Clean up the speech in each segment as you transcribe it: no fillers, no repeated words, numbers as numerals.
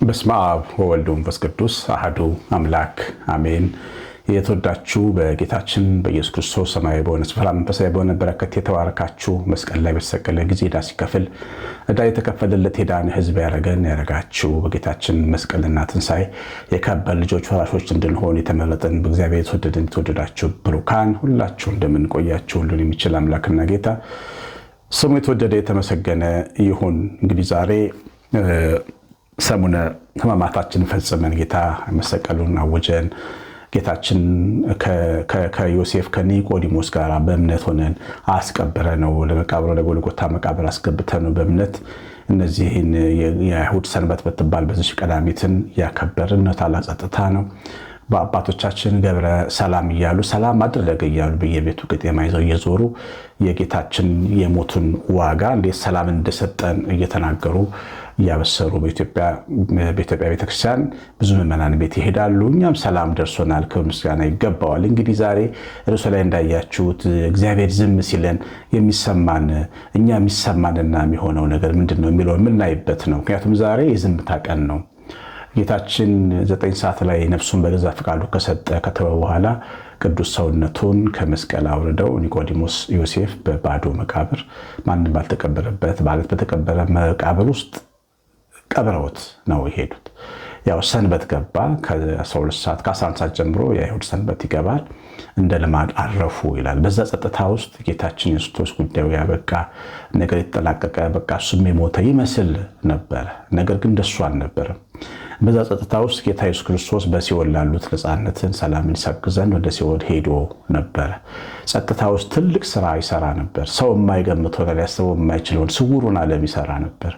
በስመ አብ ወወልድ ወመንፈስ ቅዱስ አሐዱ አምላክ አሜን። የተወዳችሁ በጌታችን በኢየሱስ ክርስቶስ ሰማያዊ በሆነ ስፍራ መንፈሳዊ በሆነ በረከት የተባረካችሁ መስቀል ላይ በተሰቀለ ጊዜ ዕዳ ሲከፍል ዕዳ የተከፈለለት የዳነ ሕዝብ ያረጋችሁ በጌታችን መስቀልና ትንሣኤ የከበርን ልጆች ወራሾች እንድንሆን የተመረጠን በእግዚአብሔር የተወደዳችሁ ብሩካን ሁላችሁ እንደምን ቆያችሁ? ሁሉን የሚችል አምላክና ጌታ ስሙ የተወደደ የተመሰገነ ይሁን። እንግዲህ ዛሬ ሰሙነ ሕማማታችን ፈጽመን ጌታ መሰቀሉን አወጀን። ጌታችን ከዮሴፍ ከኒቆዲሞስ ጋር በእምነት ሆነን አስቀበረ ነው። ለመቃብር ወደ ጎልጎታ መቃብር አስገብተን ነው በእምነት እነዚህን የአይሁድ ሰንበት በትባል በዚህ ቀዳሚትን ያከበርን ታላቅ ጸጥታ ነው። በአባቶቻችን ገብረ ሰላም እያሉ ሰላም አደረገ እያሉ በየቤቱ ቅጤማ ይዘው እየዞሩ የጌታችን የሞቱን ዋጋ እንዴት ሰላም እንደሰጠን እየተናገሩ እያበሰሩ በኢትዮጵያ ቤተክርስቲያን ብዙ ምዕመናን ቤት ይሄዳሉ። እኛም ሰላም ደርሶናል፣ ክብር ምስጋና ይገባዋል። እንግዲህ ዛሬ ርዕሱ ላይ እንዳያችሁት እግዚአብሔር ዝም ሲለን እኛ የሚሰማንና የሚሆነው ነገር ምንድን ነው የሚለው የምናይበት ነው። ምክንያቱም ዛሬ የዝምታ ቀን ነው። ጌታችን 9 ሰዓት ላይ ነፍሱን በገዛ ፈቃዱ ከሰጠ ከተወ በኋላ ቅዱስ ሰውነቱን ከመስቀል አውርደው ኒቆዲሞስ ዮሴፍ በባዶ መቃብር ማንም ባልተቀበረበት ማለት በተቀበረ መቃብር ውስጥ ቀብረውት ነው የሄዱት። ያው ሰንበት ገባ። ከ12 ሰዓት ከ11 ሰዓት ጀምሮ የአይሁድ ሰንበት ይገባል። እንደ ልማድ አረፉ ይላል። በዛ ጸጥታ ውስጥ ጌታችን ኢየሱስ ክርስቶስ ጉዳዩ ያበቃ ነገር የተጠናቀቀ በቃ እሱም የሞተ ይመስል ነበረ። ነገር ግን እንደሱ አልነበረም። በዛ ጸጥታ ውስጥ ጌታ ኢየሱስ ክርስቶስ በሲኦል ላሉት ነፃነትን ሰላምን ይሰብክ ዘንድ ወደ ሲኦል ሄዶ ነበረ። ጸጥታ ውስጥ ትልቅ ስራ ይሰራ ነበር። ሰው የማይገምተው ሊያስበው የማይችለውን ስውሩን ዓለም ይሰራ ነበር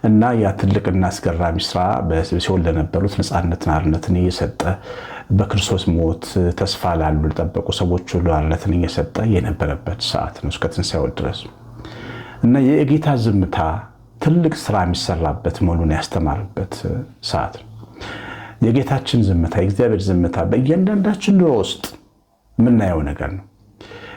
እና ያ ትልቅና አስገራሚ ስራ በሲኦል ለነበሩት ነፃነትን አርነትን እየሰጠ በክርስቶስ ሞት ተስፋ ላሉ ለጠበቁ ሰዎች ሁሉ አርነትን እየሰጠ የነበረበት ሰዓት ነው እስከ ትንሣኤው ድረስ እና የጌታ ዝምታ ትልቅ ስራ የሚሰራበት መሆኑን ያስተማርበት ሰዓት ነው። የጌታችን ዝምታ የእግዚአብሔር ዝምታ በእያንዳንዳችን ኑሮ ውስጥ የምናየው ነገር ነው።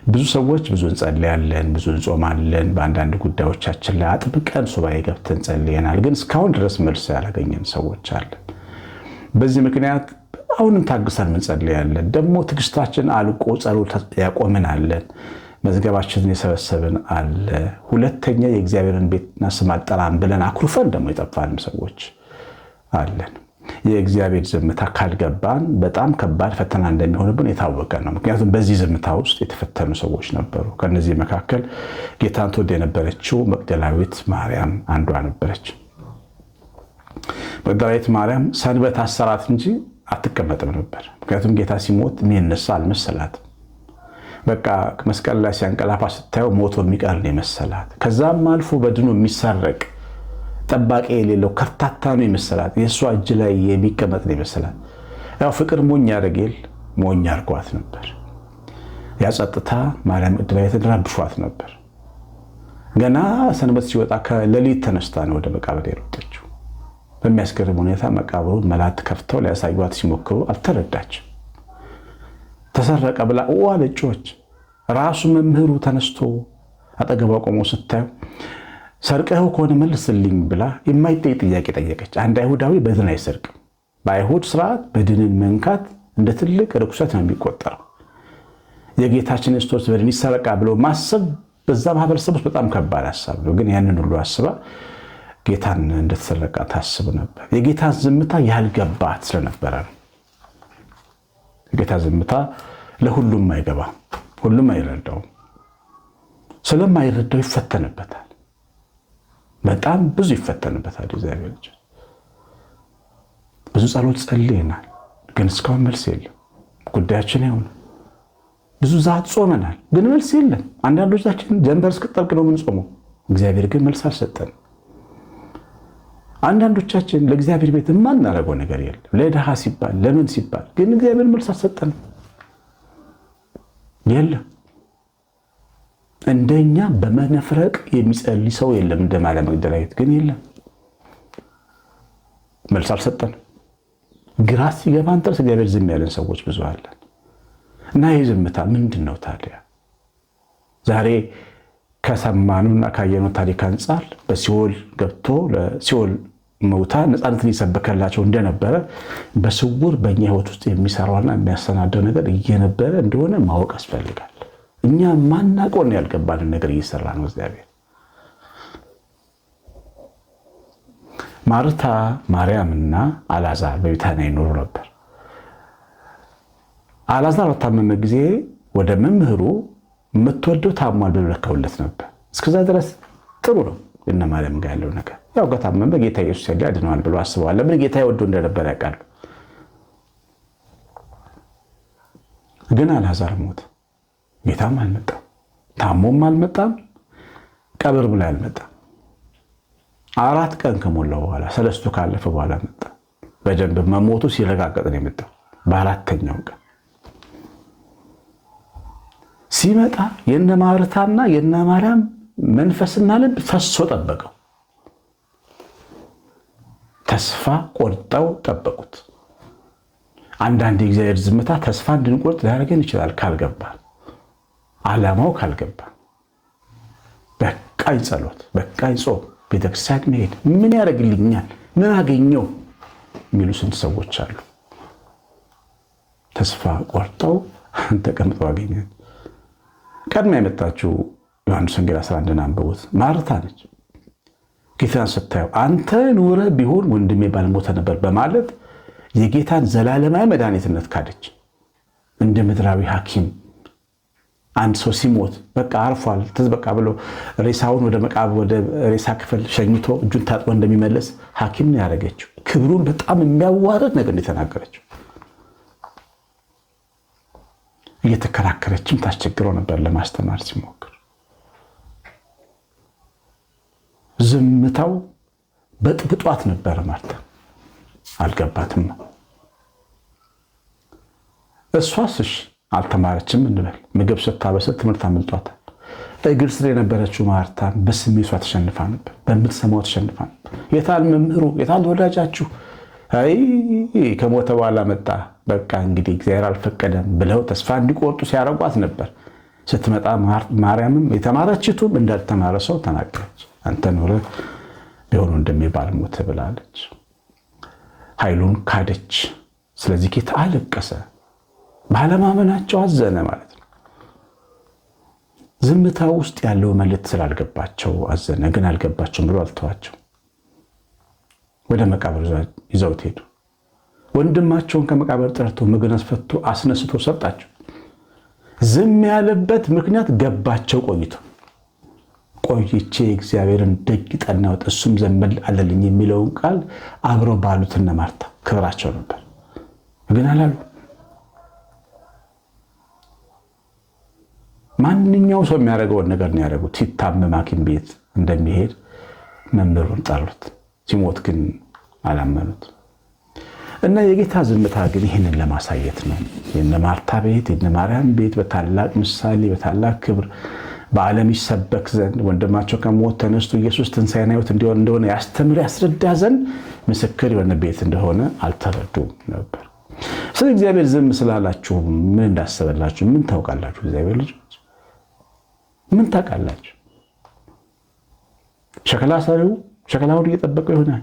ብዙ ሰዎች ብዙ እንጸልያለን፣ ብዙ እንጾማለን። በአንዳንድ ጉዳዮቻችን ላይ አጥብቀን ሱባኤ ገብተን ጸልየናል። ግን እስካሁን ድረስ መልስ ያላገኘን ሰዎች አለን። በዚህ ምክንያት አሁንም ታግሰን እንጸልያለን። ደግሞ ትዕግስታችን አልቆ ጸሎት ያቆምን አለን። መዝገባችንን የሰበሰብን አለ። ሁለተኛ የእግዚአብሔርን ቤትና ስም አልጠራም ብለን አኩርፈን ደግሞ የጠፋንም ሰዎች አለን። የእግዚአብሔር ዝምታ ካልገባን በጣም ከባድ ፈተና እንደሚሆንብን የታወቀ ነው። ምክንያቱም በዚህ ዝምታ ውስጥ የተፈተኑ ሰዎች ነበሩ። ከነዚህ መካከል ጌታን ትወድ የነበረችው መግደላዊት ማርያም አንዷ ነበረች። መግደላዊት ማርያም ሰንበት አሰራት እንጂ አትቀመጥም ነበር። ምክንያቱም ጌታ ሲሞት የሚነሳ አልመሰላትም። በቃ መስቀል ላይ ሲያንቀላፋ ስታየው ሞቶ የሚቀር ነው የመሰላት። ከዛም አልፎ በድኑ የሚሰረቅ ጠባቂ የሌለው ከርታታ ነው የመሰላት። የእሷ እጅ ላይ የሚቀመጥ ነው የመሰላት። ያው ፍቅር ሞኝ ያደርጌል ሞኝ አድርጓት ነበር። ያ ጸጥታ ማርያም መግደላዊትን ረብሿት ነበር። ገና ሰንበት ሲወጣ ከሌሊት ተነስታ ነው ወደ መቃብር የሮጠችው። በሚያስገርም ሁኔታ መቃብሩን መላእክት ከፍተው ሊያሳዩት ሲሞክሩ አልተረዳችም። ተሰረቀ ብላ አለጮች። ራሱ መምህሩ ተነስቶ አጠገቧ ቆሞ ስታዩ ሰርቀው ከሆነ መልስልኝ ብላ የማይጠይቅ ጥያቄ ጠየቀች። አንድ አይሁዳዊ በድን አይሰርቅም። በአይሁድ ስርዓት በድንን መንካት እንደ ትልቅ ርኩሰት ነው የሚቆጠረው። የጌታችን ክርስቶስ በድን ይሰረቃ ብሎ ማሰብ በዛ ማህበረሰብ ውስጥ በጣም ከባድ ሀሳብ ነው። ግን ያንን ሁሉ አስባ ጌታን እንደተሰረቃ ታስብ ነበር። የጌታን ዝምታ ያልገባት ስለነበረ ነው። የጌታ ዝምታ ለሁሉም አይገባም፣ ሁሉም አይረዳውም። ስለማይረዳው ይፈተንበታል። በጣም ብዙ ይፈተንበታል። እግዚአብሔር ልጅ ብዙ ጸሎት ጸልየናል፣ ግን እስካሁን መልስ የለም። ጉዳያችን ያው ነው። ብዙ ዛት ጾመናል፣ ግን መልስ የለም። አንዳንዶቻችን ጀንበር እስክትጠልቅ ነው የምንጾመው፣ እግዚአብሔር ግን መልስ አልሰጠንም። አንዳንዶቻችን ለእግዚአብሔር ቤት የማናደርገው ነገር የለም። ለድሃ ሲባል ለምን ሲባል ግን እግዚአብሔር መልስ አልሰጠንም። የለም እንደኛ በመነፍረቅ የሚጸልይ ሰው የለም። እንደ ማርያም መግደላዊት ግን የለም፣ መልስ አልሰጠንም። ግራ ሲገባን ድረስ እግዚአብሔር ዝም ያለን ሰዎች ብዙ አለን። እና ይህ ዝምታ ምንድን ነው ታዲያ? ዛሬ ከሰማኑና ካየነው ታሪክ አንጻር በሲኦል ገብቶ ለሲኦል መውታን ነፃነትን እየሰበከላቸው እንደነበረ በስውር በእኛ ህይወት ውስጥ የሚሰራውና የሚያሰናደው ነገር እየነበረ እንደሆነ ማወቅ ያስፈልጋል። እኛ ማናውቀውን ያልገባንን ነገር እየሰራ ነው እግዚአብሔር። ማርታ፣ ማርያምና አልዓዛር በቤታንያ ይኖሩ ነበር። አልዓዛር በታመመ ጊዜ ወደ መምህሩ የምትወደው ታሟል ብለው ልከውለት ነበር። እስከዛ ድረስ ጥሩ ነው እነ ማርያም ጋር ያለው ነገር። ያው ከታመመ ጌታ ኢየሱስ ያድነዋል ብሎ አስበዋል። ለምን? ጌታ ይወደው እንደነበር ያውቃሉ። ግን አልዓዛር ሞተ። ጌታም አልመጣም፣ ታሞም አልመጣም፣ ቀብር ብሎ አልመጣም። 4 ቀን ከሞላው በኋላ 3 ካለፈ በኋላ መጣ። በደንብ መሞቱ ሲረጋገጥ ነው የመጣው። በ4ኛው ቀን ሲመጣ የነ ማርታና የነ ማርያም መንፈስና ልብ ፈሶ ጠበቀው። ተስፋ ቆርጠው ጠበቁት። አንዳንድ የእግዚአብሔር ዝምታ ተስፋ እንድንቆርጥ ሊያደርገን ይችላል፣ ካልገባ ዓላማው ካልገባ። በቃኝ ጸሎት፣ በቃኝ ጾም፣ ቤተክርስቲያን መሄድ ምን ያደርግልኛል፣ ምን አገኘው የሚሉ ስንት ሰዎች አሉ። ተስፋ ቆርጠው ተቀምጠው አገኘን። ቀድማ የመጣችው ዮሐንስ ወንጌል 11 አንብቡት። ማርታ ነች። ጌታን ስታየው አንተ ኑረ ቢሆን ወንድሜ ባልሞተ ነበር በማለት የጌታን ዘላለማዊ መድኃኒትነት ካደች። እንደ ምድራዊ ሐኪም አንድ ሰው ሲሞት በቃ አርፏል ተዝበቃ ብሎ ሬሳውን ወደ መቃብር ወደ ሬሳ ክፍል ሸኝቶ እጁን ታጥቦ እንደሚመለስ ሐኪም ነው ያደረገችው። ክብሩን በጣም የሚያዋርድ ነገር እንደተናገረችው እየተከራከረችም ታስቸግረው ነበር ለማስተማር ሲሞክር። ዝምታው በጥብጧት ነበር። ማርታ አልገባትም። እሷስሽ አልተማረችም እንበል። ምግብ ስታበስል ትምህርት አመልጧታል። እግር ስር የነበረችው ማርታ በስሜቷ ተሸንፋ ነበር፣ በምትሰማው ተሸንፋ ነበር። የታል መምህሩ፣ የታል ወዳጃችሁ? አይ ከሞተ በኋላ መጣ፣ በቃ እንግዲህ እግዚአብሔር አልፈቀደም ብለው ተስፋ እንዲቆርጡ ሲያረጓት ነበር። ስትመጣ ማርያምም የተማረችቱም እንዳልተማረ ሰው ተናገረች። አንተ ኖረ ቢሆን እንደሚባል ሞተ ብላለች። ኃይሉን ካደች። ስለዚህ ጌታ አለቀሰ። ባለማመናቸው አዘነ ማለት ነው። ዝምታ ውስጥ ያለው መልእክት ስላልገባቸው አዘነ። ግን አልገባቸውም ብሎ አልተዋቸው። ወደ መቃብር ይዘውት ሄዱ። ወንድማቸውን ከመቃብር ጠርቶ ምግብ አስፈቶ አስነስቶ ሰጣቸው። ዝም ያለበት ምክንያት ገባቸው። ቆይቼ እግዚአብሔርን ደጅ ጠናሁት እሱም ዘንበል አለልኝ የሚለውን ቃል አብረው ባሉት እነ ማርታ ክብራቸው ነበር። ግን አላሉ። ማንኛው ሰው የሚያደርገውን ነገር ነው ያደረጉት። ሲታመም ሐኪም ቤት እንደሚሄድ መምህሩን ጠሩት። ሲሞት ግን አላመኑት። እና የጌታ ዝምታ ግን ይህንን ለማሳየት ነው። የነ ማርታ ቤት የነ ማርያም ቤት በታላቅ ምሳሌ በታላቅ ክብር በዓለም ይሰበክ ዘንድ ወንድማቸው ከሞት ተነስቶ ኢየሱስ ትንሣኤና ሕይወት እንዲሆን እንደሆነ ያስተምር ያስረዳ ዘንድ ምስክር የሆነ ቤት እንደሆነ አልተረዱም ነበር። ስለ እግዚአብሔር ዝም ስላላችሁ ምን እንዳሰበላችሁ ምን ታውቃላችሁ? እግዚአብሔር ልጆች ምን ታውቃላችሁ? ሸክላ ሰሪው ሸክላውን እየጠበቀው ይሆናል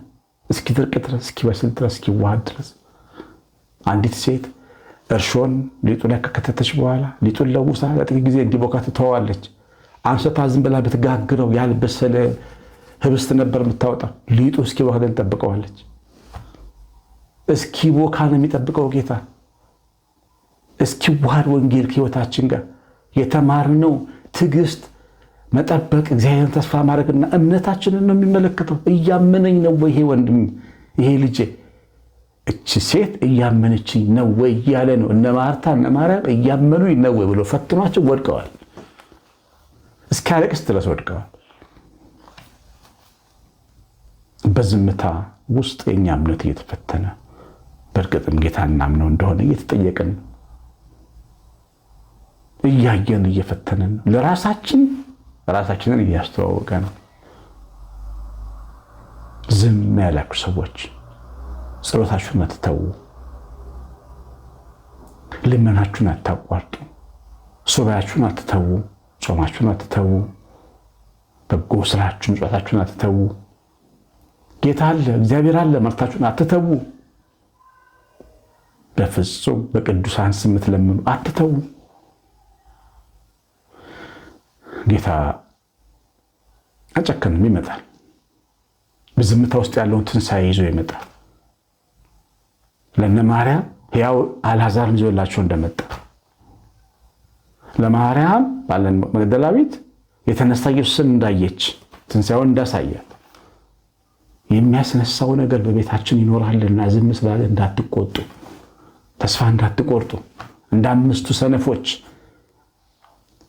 እስኪደርቅ ድረስ፣ እስኪበስል ድረስ፣ እስኪዋሃድ ድረስ። አንዲት ሴት እርሾን ሊጡ ላይ ከከተተች በኋላ ሊጡን ለውሳ ለጥቂት ጊዜ እንዲቦካ ትተዋለች። አንስታ ዝም ብላ ብትጋግረው ያልበሰለ ህብስት ነበር የምታወጣው። ሊጡ እስኪቦካ ትጠብቀዋለች። እስኪቦካ ነው የሚጠብቀው ጌታ። እስኪዋሃድ ወንጌል ከህይወታችን ጋር የተማርነው ትዕግስት መጠበቅ እግዚአብሔርን ተስፋ ማድረግና እምነታችንን ነው የሚመለከተው። እያመነኝ ነው ወይ ይሄ ወንድም ይሄ ልጄ እቺ ሴት እያመነችኝ ነው ወይ እያለ ነው። እነ ማርታ እነ ማርያም እያመኑኝ ነው ወይ ብሎ ፈትኗቸው ወድቀዋል። እስኪያለቅስ ድረስ ወድቀዋል። በዝምታ ውስጥ የኛ እምነት እየተፈተነ በእርግጥም ጌታ እናምነው እንደሆነ እየተጠየቅን እያየን እየፈተንን ራሳችንን እያስተዋወቀ ነው። ዝም ያላችሁ ሰዎች ጸሎታችሁን አትተዉ፣ ልመናችሁን አታቋርጡ፣ ሱባኤያችሁን አትተዉ፣ ጾማችሁን አትተዉ፣ በጎ ስራችሁን ምጽዋታችሁን አትተዉ። ጌታ አለ፣ እግዚአብሔር አለ ማለታችሁን አትተዉ። በፍጹም በቅዱሳን ስም የምትለምኑ አትተዉ። ጌታ አጨከንም ይመጣል። በዝምታ ውስጥ ያለውን ትንሣኤ ይዞ ይመጣል። ለነ ማርያም ሕያው አልዓዛርን ይዞላቸው እንደመጣ ለማርያም ባለን መግደላዊት የተነሳ ኢየሱስን እንዳየች ትንሣኤውን እንዳሳያት የሚያስነሳው ነገር በቤታችን ይኖራልና ዝም ስላለ እንዳትቆጡ፣ ተስፋ እንዳትቆርጡ፣ እንደ አምስቱ ሰነፎች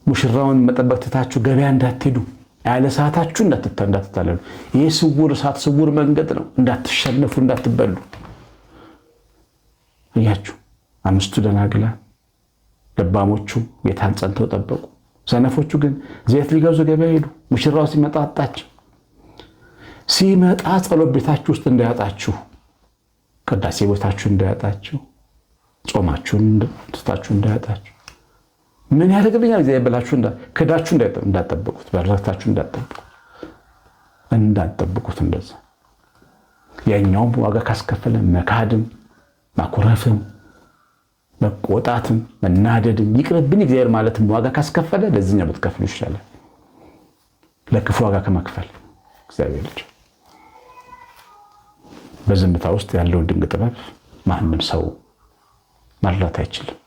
ሙሽራውን መጠበቅ ትታችሁ ገበያ እንዳትሄዱ፣ ያለ ሰዓታችሁ እንዳትታለሉ። ይሄ ስውር ሰዓት ስውር መንገድ ነው። እንዳትሸነፉ፣ እንዳትበሉ። እያችሁ አምስቱ ደናግላን ልባሞቹ ጌታን ጸንተው ጠበቁ። ሰነፎቹ ግን ዘይት ሊገዙ ገበያ ሄዱ። ሙሽራው ሲመጣ አጣቸው። ሲመጣ ጸሎት ቤታችሁ ውስጥ እንዳያጣችሁ፣ ቅዳሴ ቦታችሁ እንዳያጣችሁ፣ ጾማችሁን ትታችሁ እንዳያጣችሁ፣ ምን ያደርግልኛል እግዚአብሔር ብላችሁ ክዳችሁ እንዳትጠብቁት፣ በረከታችሁ እንዳትጠብቁት። እንደዛ ያኛውም ዋጋ ካስከፈለ መካድም ማኩረፍም መቆጣትም መናደድም ይቅርብን እግዚአብሔር ማለትም ዋጋ ካስከፈለ ለዚህኛው ብትከፍሉ ይሻላል፣ ለክፉ ዋጋ ከመክፈል። እግዚአብሔር ልጅ በዝምታ ውስጥ ያለውን ድንቅ ጥበብ ማንም ሰው መረዳት አይችልም።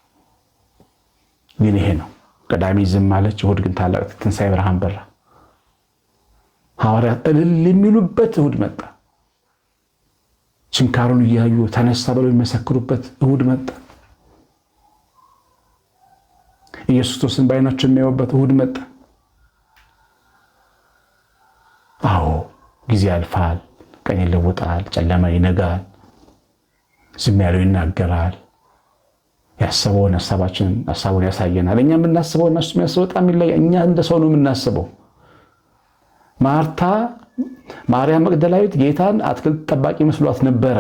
ግን ይሄ ነው። ቀዳሚ ዝም አለች፣ እሑድ ግን ታላቅ ትንሣኤ ብርሃን በራ። ሐዋርያት እልል የሚሉበት እሑድ መጣ። ችንካሩን እያዩ ተነሳ ብለው የሚመሰክሩበት እሑድ መጣ። ኢየሱስ ክርስቶስን በዓይናቸው የሚያዩበት እሑድ መጣ። አዎ ጊዜ ያልፋል፣ ቀን ይለወጣል፣ ጨለማ ይነጋል፣ ዝም ያለው ይናገራል። ያሰበውን ሐሳቡን ያሳየናል። እኛ የምናስበው እና እሱ የሚያስበው በጣም ይለያል። እኛ እንደ ሰው ነው የምናስበው። ማርያም መግደላዊት ጌታን አትክልት ጠባቂ መስሏት ነበረ።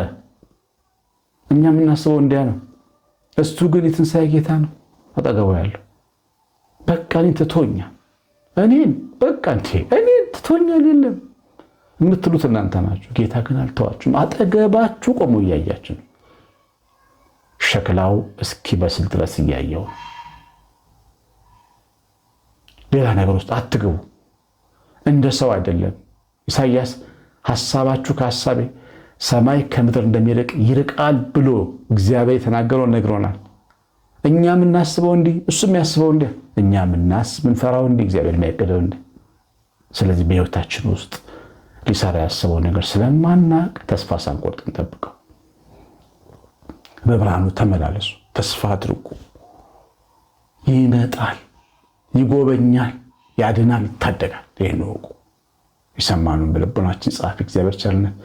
እኛ የምናስበው እንዲያ ነው። እሱ ግን የትንሣኤ ጌታ ነው አጠገቡ ያለው። በቃ እኔን ትቶኛል፣ እኔን ትቶኛል የለም የምትሉት እናንተ ናችሁ። ጌታ ግን አልተዋችሁም። አጠገባችሁ ቆሞ እያያችሁ ነው። ሸክላው እስኪበስል ድረስ እያየው። ሌላ ነገር ውስጥ አትግቡ። እንደ ሰው አይደለም። ኢሳይያስ ሐሳባችሁ ከሐሳቤ ሰማይ ከምድር እንደሚርቅ ይርቃል ብሎ እግዚአብሔር የተናገረውን ነግሮናል። እኛ የምናስበው እንዲህ፣ እሱ የሚያስበው እንዲህ፣ እኛ ምንፈራው እንዲህ፣ እግዚአብሔር የሚያቅደው እንዲህ። ስለዚህ በሕይወታችን ውስጥ ሊሰራ ያስበው ነገር ስለማናቅ ተስፋ ሳንቆርጥ እንጠብቀው። በብርሃኑ ተመላለሱ፣ ተስፋ አድርጉ። ይመጣል፣ ይጎበኛል፣ ያድናል፣ ይታደጋል። ይህን እወቁ። የሰማኑን በልቦናችን ጻፍ። እግዚአብሔር ቸርነት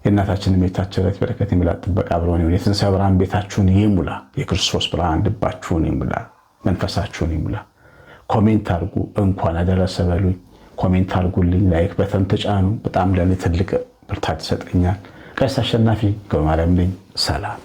የእናታችንን ቤታችን ላይ በረከት የሚላት ጥበቃ አብሮን ይሁን። የትንሣኤ ብርሃን ቤታችሁን ይሙላ። የክርስቶስ ብርሃን ልባችሁን ይሙላ፣ መንፈሳችሁን ይሙላ። ኮሜንት አድርጉ። እንኳን አደረሰ በሉኝ። ኮሜንት አድርጉልኝ። ላይክ በተን ተጫኑ። በጣም ለኔ ትልቅ ብርታት ይሰጠኛል። ቀሲስ አሸናፊ ገብረማርያም ነኝ። ሰላም